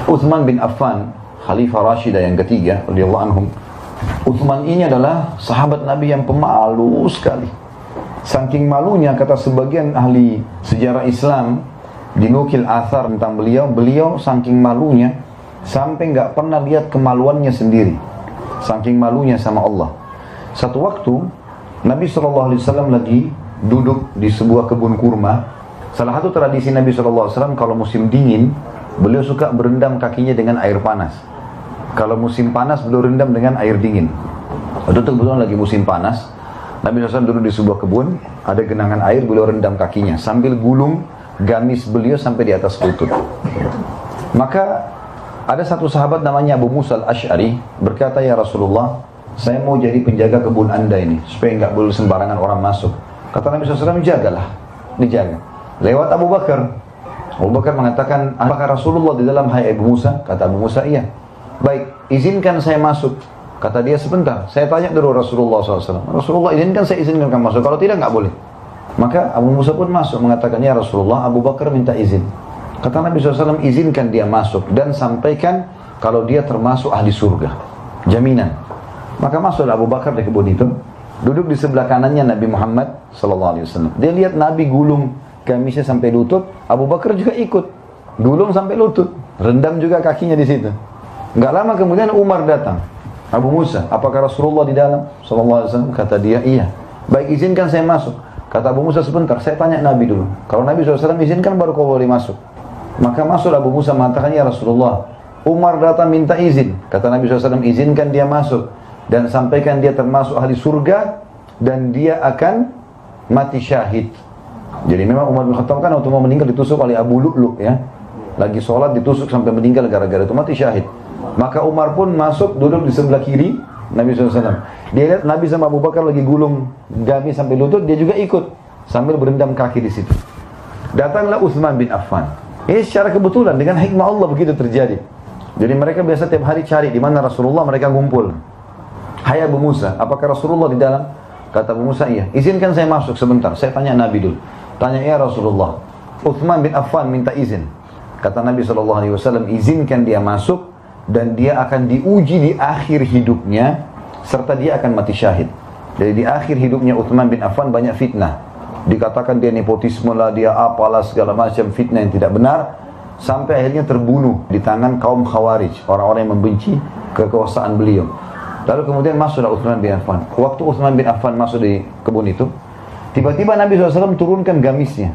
Uthman bin Affan, Khalifah Rashidah yang ketiga, radhiyallahu anhum. Uthman ini adalah sahabat Nabi yang pemalu sekali. Saking malunya, kata sebagian ahli sejarah Islam, dinukil athar tentang beliau saking malunya sampai nggak pernah lihat kemaluannya sendiri. Saking malunya sama Allah. Satu waktu Nabi SAW lagi duduk di sebuah kebun kurma. Salah satu tradisi Nabi SAW kalau musim dingin, beliau suka berendam kakinya dengan air panas. Kalau musim panas, beliau rendam dengan air dingin. Waktu itu kebetulan lagi musim panas, Nabi SAW duduk di sebuah kebun, ada genangan air, beliau rendam kakinya sambil gulung gamis beliau sampai di atas lutut. Maka ada satu sahabat namanya Abu Musa al-Ash'ari berkata, "Ya Rasulullah, saya mau jadi penjaga kebun anda ini supaya nggak boleh sembarangan orang masuk." Kata Nabi SAW, "Jagalah, dijaga." Lewat Abu Bakar. Abu Bakar mengatakan, "Apakah Rasulullah di dalam, hai Abu Musa?" Kata Abu Musa, "Iya." "Baik, izinkan saya masuk." Kata dia, "Sebentar, saya tanya dulu Rasulullah SAW. Rasulullah izinkan, saya izinkan kamu masuk. Kalau tidak, nggak boleh." Maka Abu Musa pun masuk mengatakan, "Ya Rasulullah, Abu Bakar minta izin." Kata Nabi SAW, "Izinkan dia masuk dan sampaikan kalau dia termasuk ahli surga. Jaminan." Maka masuklah Abu Bakar di kebun itu. Duduk di sebelah kanannya Nabi Muhammad SAW. Dia lihat Nabi gulung gamisnya sampai lutut, Abu Bakar juga ikut gulung sampai lutut, rendam juga kakinya di situ. Enggak lama kemudian Umar datang. "Abu Musa, apakah Rasulullah di dalam?" SAW. Kata dia, "Iya." "Baik, izinkan saya masuk." Kata Abu Musa, "Sebentar, saya tanya Nabi dulu. Kalau Nabi SAW izinkan baru kau boleh masuk." Maka masuk Abu Musa mengatakan, "Ya Rasulullah, Umar datang minta izin." Kata Nabi SAW, "Izinkan dia masuk dan sampaikan dia termasuk ahli surga dan dia akan mati syahid." Jadi memang Umar bin Khattab kan waktu mau meninggal ditusuk oleh Abu Lu'lu' ya. Lagi sholat ditusuk sampai meninggal gara-gara itu mati syahid. Maka Umar pun masuk duduk di sebelah kiri Nabi SAW. Dia lihat Nabi sama Abu Bakar lagi gulung gamis sampai lutut, dia juga ikut sambil berendam kaki di situ. Datanglah Uthman bin Affan. Ini secara kebetulan dengan hikmah Allah begitu terjadi. Jadi mereka biasa tiap hari cari di mana Rasulullah, mereka ngumpul. "Hai Abu Musa, apakah Rasulullah di dalam?" Kata Abu Musa, "Iya." "Izinkan saya masuk sebentar, saya tanya Nabi dulu." Tanya, "Ya Rasulullah, Uthman bin Affan minta izin." Kata Nabi SAW, "Izinkan dia masuk dan dia akan diuji di akhir hidupnya serta dia akan mati syahid." Jadi di akhir hidupnya Uthman bin Affan banyak fitnah. Dikatakan dia nepotisme lah, dia apalah segala macam fitnah yang tidak benar, sampai akhirnya terbunuh di tangan kaum Khawarij, orang-orang yang membenci kekuasaan beliau. Lalu kemudian masuklah Uthman bin Affan. Waktu Uthman bin Affan masuk di kebun itu, tiba-tiba Nabi SAW turunkan gamisnya,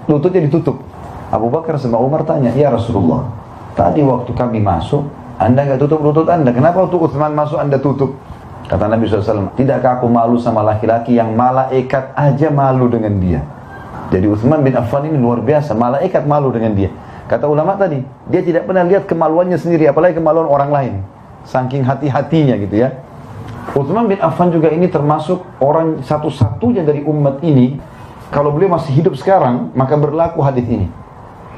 lututnya ditutup. Abu Bakar sama Umar tanya, "Ya Rasulullah, tadi waktu kami masuk, anda nggak tutup lutut anda, kenapa waktu Uthman masuk anda tutup?" Kata Nabi SAW, "Tidakkah aku malu sama laki-laki yang malaikat aja malu dengan dia?" Jadi Uthman bin Affan ini luar biasa, malaikat malu dengan dia. Kata ulama tadi, dia tidak pernah lihat kemaluannya sendiri, apalagi kemaluan orang lain. Saking hati-hatinya gitu ya. Uthman bin Affan juga ini termasuk orang satu-satunya dari umat ini, kalau beliau masih hidup sekarang, maka berlaku hadis ini.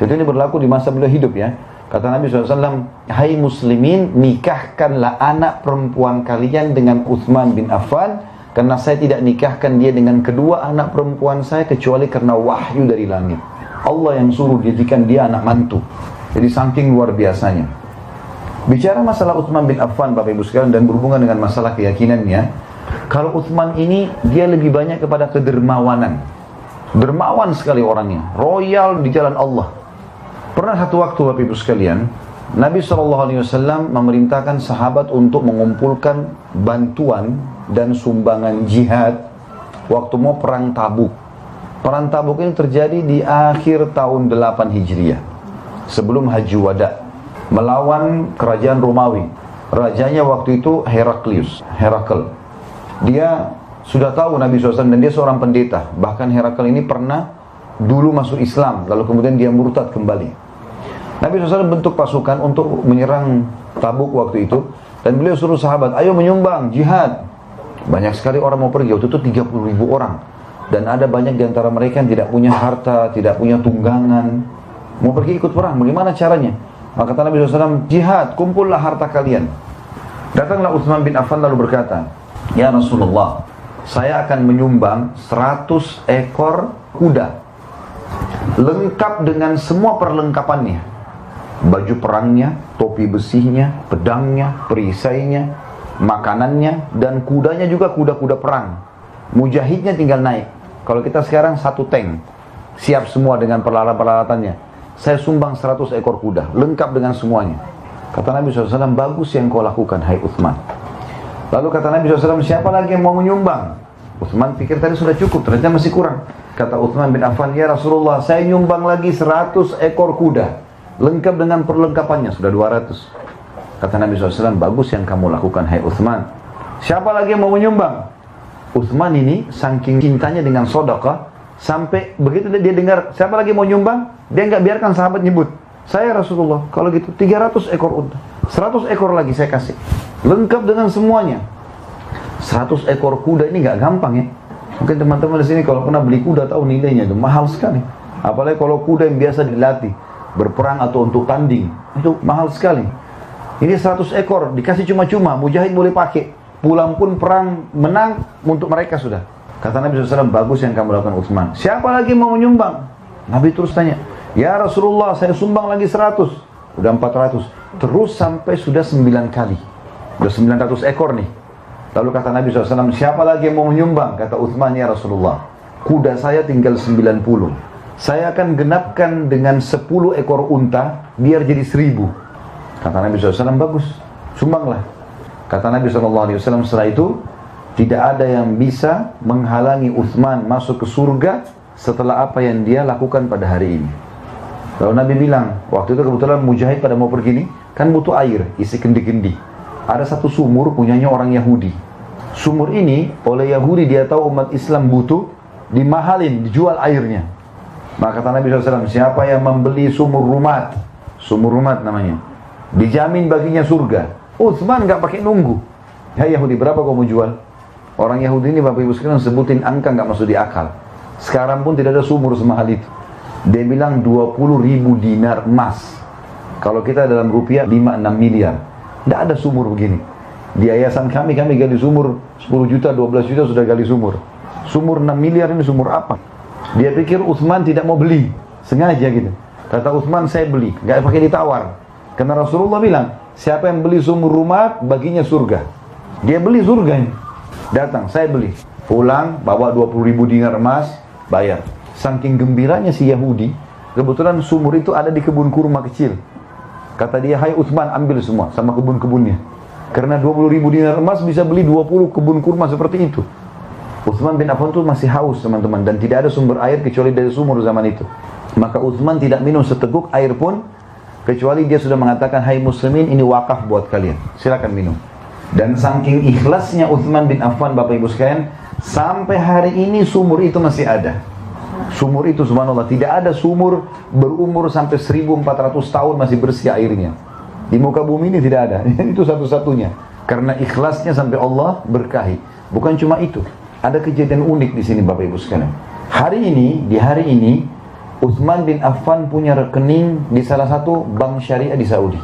Jadi ini berlaku di masa beliau hidup ya. Kata Nabi SAW, "Hai muslimin, nikahkanlah anak perempuan kalian dengan Uthman bin Affan, karena saya tidak nikahkan dia dengan kedua anak perempuan saya kecuali karena wahyu dari langit. Allah yang suruh jadikan dia anak mantu." Jadi saking luar biasanya. Bicara masalah Uthman bin Affan, Bapak Ibu sekalian, dan berhubungan dengan masalah keyakinannya, kalau Uthman ini dia lebih banyak kepada kedermawanan. Dermawan sekali orangnya, royal di jalan Allah. Pernah satu waktu, Bapak Ibu sekalian, Nabi SAW memerintahkan sahabat untuk mengumpulkan bantuan dan sumbangan jihad waktu mau perang Tabuk. Perang Tabuk ini terjadi di akhir tahun 8 Hijriah, sebelum Haji Wada, melawan kerajaan Romawi. Rajanya waktu itu Herakl. Dia sudah tahu Nabi SAW dan dia seorang pendeta. Bahkan Herakl ini pernah dulu masuk Islam, lalu kemudian dia murtad kembali. Nabi SAW bentuk pasukan untuk menyerang Tabuk waktu itu, dan beliau suruh sahabat, "Ayo menyumbang jihad." Banyak sekali orang mau pergi, waktu itu 30.000 orang. Dan ada banyak di antara mereka yang tidak punya harta, tidak punya tunggangan, mau pergi ikut perang. Bagaimana caranya? Maka kata Nabi SAW, "Jihad, kumpullah harta kalian." Datanglah Uthman bin Affan lalu berkata, "Ya Rasulullah, saya akan menyumbang 100 ekor kuda, lengkap dengan semua perlengkapannya. baju perangnya, topi besinya, pedangnya, perisainya, makanannya, dan kudanya juga kuda-kuda perang. Mujahidnya tinggal naik. Kalau kita sekarang satu tank, siap semua dengan peralatan-peralatannya. Saya sumbang 100 ekor kuda, lengkap dengan semuanya. Kata Nabi SAW, bagus yang kau lakukan, hai Uthman. Lalu kata Nabi SAW, siapa lagi yang mau menyumbang? Uthman pikir tadi sudah cukup, ternyata masih kurang. Kata Uthman bin Affan, ya Rasulullah, saya nyumbang lagi 100 ekor kuda, lengkap dengan perlengkapannya, sudah 200. Kata Nabi SAW, bagus yang kamu lakukan, hai Uthman. Siapa lagi yang mau menyumbang? Uthman ini saking cintanya dengan sedekah, sampai begitu dia dengar siapa lagi mau nyumbang, dia nggak biarkan sahabat nyebut. Saya Rasulullah, kalau gitu 300 ekor unta, 100 ekor lagi saya kasih, lengkap dengan semuanya. 100 ekor kuda ini nggak gampang ya. Mungkin teman-teman di sini kalau pernah beli kuda tahu nilainya itu mahal sekali. Apalagi kalau kuda yang biasa dilatih berperang atau untuk tanding, itu mahal sekali. Ini 100 ekor dikasih cuma-cuma, mujahid boleh pakai, pulang pun perang menang untuk mereka sudah. Kata Nabi SAW, bagus yang kamu lakukan Utsman. Siapa lagi mau menyumbang? Nabi terus tanya, ya Rasulullah, saya sumbang lagi 100. Udah 400. Terus sampai sudah 9 kali. Udah 900 ekor nih. Lalu kata Nabi SAW, siapa lagi yang mau menyumbang? Kata Utsman, ya Rasulullah, kuda saya tinggal 90. Saya akan genapkan dengan 10 ekor unta, biar jadi 1000. Kata Nabi SAW, bagus, sumbanglah. Kata Nabi SAW, setelah itu, tidak ada yang bisa menghalangi Utsman masuk ke surga setelah apa yang dia lakukan pada hari ini. Lalu Nabi bilang, waktu itu kebetulan mujahid pada mau pergi nih, kan butuh air, isi kendi-kendi. Ada satu sumur punyanya orang Yahudi. Sumur ini oleh Yahudi dia tahu umat Islam butuh, dimahalin, dijual airnya. Maka kata Nabi SAW, siapa yang membeli sumur rumat namanya, dijamin baginya surga. Utsman nggak pakai nunggu. Ya Yahudi, berapa kau mau jual? Orang Yahudi ini Bapak Ibu sekalian sebutin angka nggak masuk di akal. Sekarang pun tidak ada sumur semahal itu. Dia bilang 20.000 dinar emas. Kalau kita dalam rupiah 5-6 miliar. Tidak ada sumur begini. Di yayasan kami gali sumur 10 juta, 12 juta sudah gali sumur. Sumur 6 miliar ini sumur apa? Dia pikir Utsman tidak mau beli. Sengaja gitu. Kata Utsman, saya beli. Nggak pakai ditawar. Karena Rasulullah bilang, siapa yang beli sumur rumah, baginya surga. Dia beli surga ini. Datang, saya beli. Pulang, bawa 20.000 dinar emas, bayar. Saking gembiranya si Yahudi, kebetulan sumur itu ada di kebun kurma kecil. Kata dia, hai Utsman, ambil semua sama kebun-kebunnya. Karena 20.000 dinar emas bisa beli 20 kebun kurma seperti itu. Utsman bin Affan itu masih haus teman-teman, dan tidak ada sumber air kecuali dari sumur zaman itu. Maka Utsman tidak minum seteguk air pun, kecuali dia sudah mengatakan, hai muslimin, ini wakaf buat kalian, silakan minum. Dan saking ikhlasnya Utsman bin Affan, Bapak Ibu sekalian, sampai hari ini sumur itu masih ada. Sumur itu subhanallah, tidak ada sumur berumur sampai 1400 tahun masih bersih airnya. Di muka bumi ini tidak ada. Itu satu-satunya. Karena ikhlasnya sampai Allah berkahi. Bukan cuma itu. Ada kejadian unik di sini Bapak Ibu sekalian. Di hari ini Utsman bin Affan punya rekening di salah satu bank syariah di Saudi.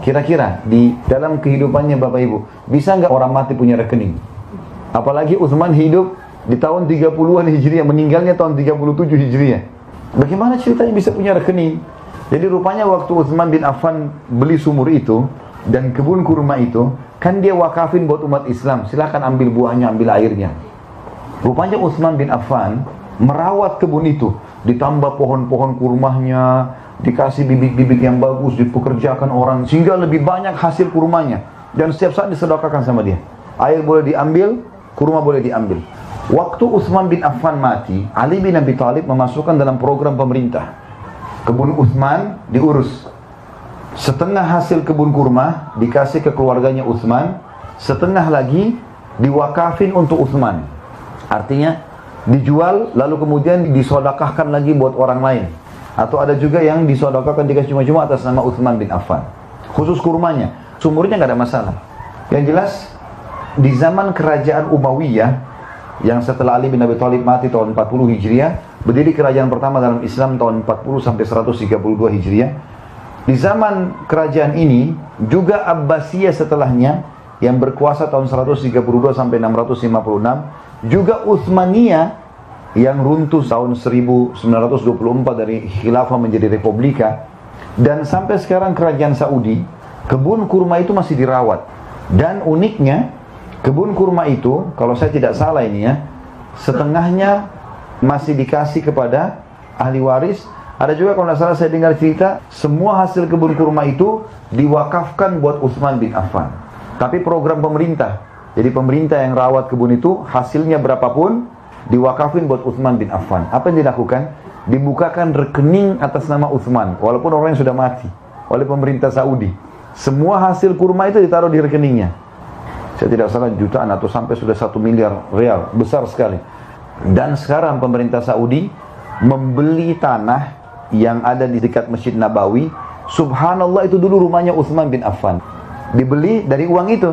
Kira-kira di dalam kehidupannya Bapak Ibu, bisa nggak orang mati punya rekening? Apalagi Utsman hidup di tahun 30-an Hijriah, meninggalnya tahun 37 Hijriah. Bagaimana ceritanya bisa punya rekening? Jadi rupanya waktu Utsman bin Affan beli sumur itu dan kebun kurma itu, kan dia wakafin buat umat Islam, silakan ambil buahnya, ambil airnya. Rupanya Utsman bin Affan merawat kebun itu, ditambah pohon-pohon kurmanya, dikasih bibit-bibit yang bagus, dipekerjakan orang, sehingga lebih banyak hasil kurmanya. Dan setiap saat disedekahkan sama dia. Air boleh diambil, kurma boleh diambil. Waktu Utsman bin Affan mati, Ali bin Abi Thalib memasukkan dalam program pemerintah. Kebun Utsman diurus. Setengah hasil kebun kurma dikasih ke keluarganya Utsman, setengah lagi diwakafin untuk Utsman. Artinya dijual lalu kemudian disodakahkan lagi buat orang lain. Atau ada juga yang disodakahkan dikasih cuma-cuma atas nama Utsman bin Affan. Khusus kurmanya, sumurnya nggak ada masalah. Yang jelas di zaman kerajaan Umayyah yang setelah Ali bin Abi Thalib mati tahun 40 Hijriah, berdiri kerajaan pertama dalam Islam tahun 40 sampai 132 Hijriah. Di zaman kerajaan ini juga Abbasiyah setelahnya yang berkuasa tahun 132 sampai 656, juga Utsmaniyah yang runtuh tahun 1924 dari khilafah menjadi republika. Dan sampai sekarang kerajaan Saudi, kebun kurma itu masih dirawat. Dan uniknya, kebun kurma itu, kalau saya tidak salah ini ya, setengahnya masih dikasih kepada ahli waris. Ada juga kalau tidak salah saya dengar cerita, semua hasil kebun kurma itu diwakafkan buat Utsman bin Affan. Tapi program pemerintah. Jadi pemerintah yang rawat kebun itu, hasilnya berapapun, diwakafin buat Utsman bin Affan. Apa yang dilakukan? Dibukakan rekening atas nama Utsman, walaupun orangnya sudah mati, oleh pemerintah Saudi. Semua hasil kurma itu ditaruh di rekeningnya. Saya tidak salah jutaan atau sampai sudah 1 miliar rial, besar sekali. Dan sekarang pemerintah Saudi membeli tanah yang ada di dekat Masjid Nabawi. Subhanallah, itu dulu rumahnya Utsman bin Affan. Dibeli dari uang itu.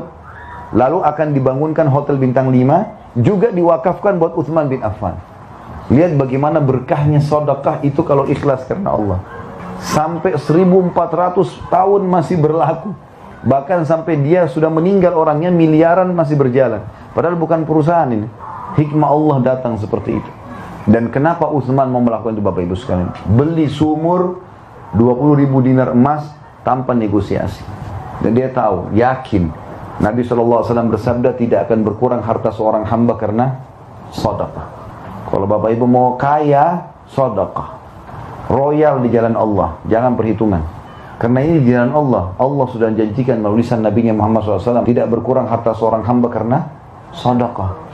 Lalu akan dibangunkan hotel bintang 5, juga diwakafkan buat Utsman bin Affan. Lihat bagaimana berkahnya sedekah itu kalau ikhlas karena Allah. Sampai 1400 tahun masih berlaku. Bahkan sampai dia sudah meninggal orangnya, miliaran masih berjalan. Padahal bukan perusahaan ini. Hikmah Allah datang seperti itu. Dan kenapa Utsman mau melakukan itu Bapak Ibu sekalian? Beli sumur 20.000 dinar emas tanpa negosiasi. Dan dia tahu, yakin, Nabi SAW bersabda tidak akan berkurang harta seorang hamba karena sedekah. Kalau Bapak Ibu mau kaya, sedekah. Royal di jalan Allah, jangan perhitungan. Karena ini di jalan Allah. Allah sudah janjikan melalui lisan Nabi Muhammad SAW, tidak berkurang harta seorang hamba karena sedekah.